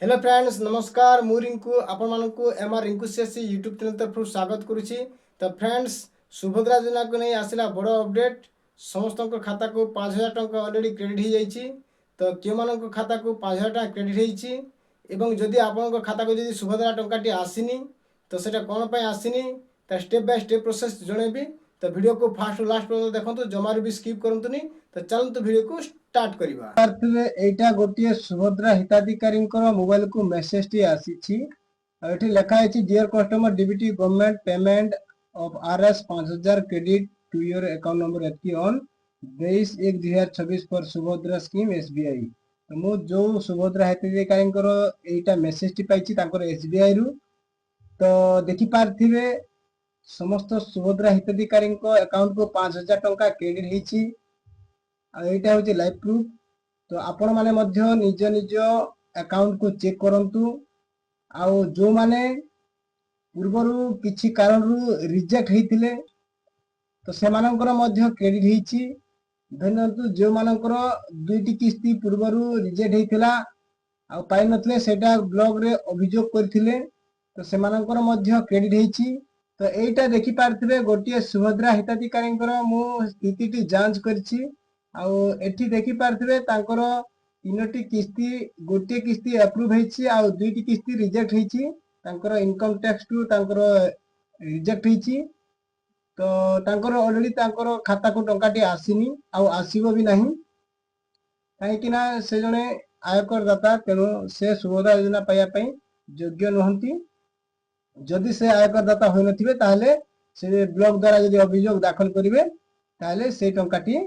Hello friends नमस्कार मु रिंकू आपण मानकु MR Rinku CSC YouTube channel तरफ स्वागत करुछि। तो फ्रेंड्स सुभद्रा योजना को नहीं आसला बड़ अपडेट। समस्त खाता को 5,000 टंका ऑलरेडी क्रेडिट हो जाइए। तो क्यों मान खाता को 5,000 टंका क्रेडिट होती जदि आपण खाता को जदि सुभद्रा टंकाटी आसीनी तो सेटा कौन पर आसीनी स्टेप बाय स्टेप प्रोसेस जनइबी। तो वीडियो को फास्ट लास्ट पर्यंत देखो जमार भी स्किप करंतुनी। तो चलते वीडियो को स्टार्ट करबा। एटा गोटे सुभद्रा हिताधिकारी मोबाइल को मेसेज टी आसी लेखा है dear customer DBT government payment of RS 5,000 credit to your account number एतकी on 22/1/2026 for Subhadra scheme SBI. तो मु जो सुभद्रा हिताधिकारी एटा मेसेज टी पाइछि तांकर एसबीआई रु। तो देखि पारथिबे समस्त सुभद्रा हिताधिकारी अकाउंट को 5,000 टंका क्रेडिट होईछि। एटा होची लाइव प्रूफ। तो आपण माने मध्य निज निज अकाउंट को चेक करंतु। आउ जो माने पूर्वरु किछि कारण रु रिजेक्ट हेतिले तो से मानकर मध्य क्रेडिट हेछि। धन्यवाद जो मानकर दुईटी किस्ती पूर्वरु रिजेक्ट हेतिला आ पाइ नथले सेटा ब्लॉग रे अभियोग करथिले तो से मानकर मध्य क्रेडिट हेछि। तो एटा देखि पारथिबे गोटिए सुभद्रा हिताधिकारी मु स्थिति जांच करछि। आउ एठी देखि पारथिबे तांकर तीनोटी किस्ती गोटे किस्ती अप्रूव हेछि आउ दुईटी किस्ती रिजेक्ट हेछि। तांकर इनकम टैक्स टू तांकर रिजेक्ट हेछि। तो तांकर ऑलरेडी तांकर खाता को टंकाटी आसीनी आउ आसीबो भी नाही काहे कि ना से जने आयकर दाता तेनो से सुभद्रा योजना पाया पई योग्य नहंती। जदि से आयकर दाता होय नथिबे ताहले से ब्लॉक द्वारा जदि अभियोग दाखल करिवे ताहले से टंकाटी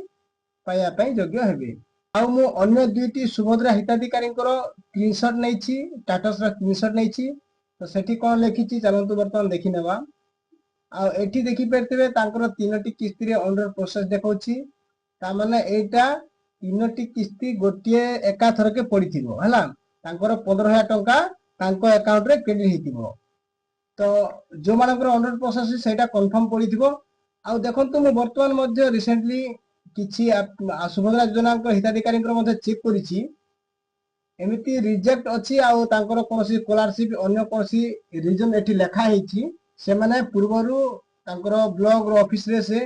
पाया पई योग्य हेबे। आउ मु अन्य दुईटी सुभद्रा हिताधिकारी स्क्रीनशॉट नैछि स्टेटस रा स्क्रीनशॉट नैछि। तो सेठी कोन लेखिछि चलंतु वर्तमान देखि नेबा। आ एठी देखि परतेबे तांकर तीनोटी किस्ती रे अंडर प्रोसेस देखौछि। ता माने एटा तीनोटी किस्ती गोटिए एका थरके पडिथिबो हला तांकर 15,000 टंका तांको अकाउंट रे क्रेडिट हेतिबो। तो जो मानकर अंडर प्रोसेस सेटा कंफर्म पडिथिबो। आ देखंतु मु वर्तमान मध्य रिसेंटली किछि सुभद्रा योजना हिताधिकारी मध्य चेक करिछि एमिति रिजेक्ट अछि आउ तांकर कोनसी स्कॉलरशिप अन्य कोनसी रीजन एठी लेखा हेछि से माने पूर्वरु तांकर ब्लॉक रो ऑफिस रे से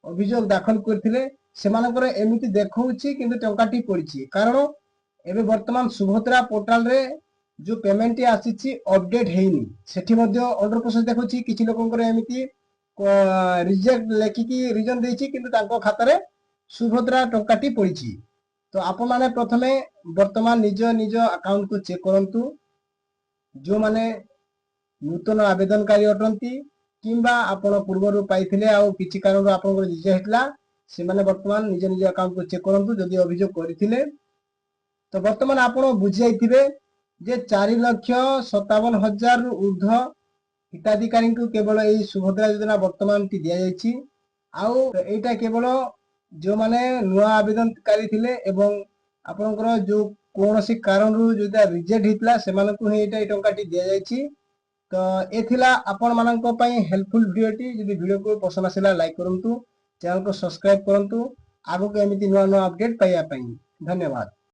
अभियोग दाखल करथिले से मानकर एमिति देखौछि किंतु टंकाटी पडिछि। कारण एबे वर्तमान सुभद्रा पोर्टल रे जो पेमेंट आसीछि अपडेट हेइनी सेठी मध्य अंडर प्रोसेस देखौछि किछि लोकंकर एमिति रिजेक्ट लेखिकी रीजन देछि किंतु तांको खाता रे सुभद्रा टंकाटी पड़ी। तो आपण माने प्रथमे वर्तमान निज निज अकाउंट को चेक करंतु। जो माने नूतन आवेदनकारी अटंती किंबा आपण पूर्वरु पाइथिले आ किछि कारण आपण रिजेक्ट हेतला से माने वर्तमान निज निज अकाउंट को चेक करंतु। जदि अभियोग करथिले तो वर्तमान आपण बुझि जाइथिबे जे 4,57,000 ऊर्ध्व हिताधिकारी को केवल एई सुभद्रा योजना वर्तमान टी दिया जाइछि। आउ एटा केवल जो माने नुआ आवेदनकारी थिले एवं आपनकर जो कोनोसी कारण रु जोदा रिजेक्ट हितला से मानकु एटा टंकाटी दिया जाइछि। तो एथिला आपण मानक पई हेल्पफुल वीडियोटी। जदि वीडियो को पसंद आसिला लाइक करंतु चैनल को सब्सक्राइब करंतु आगो के एमिति नुआ नुआ अपडेट पाइया पई। धन्यवाद।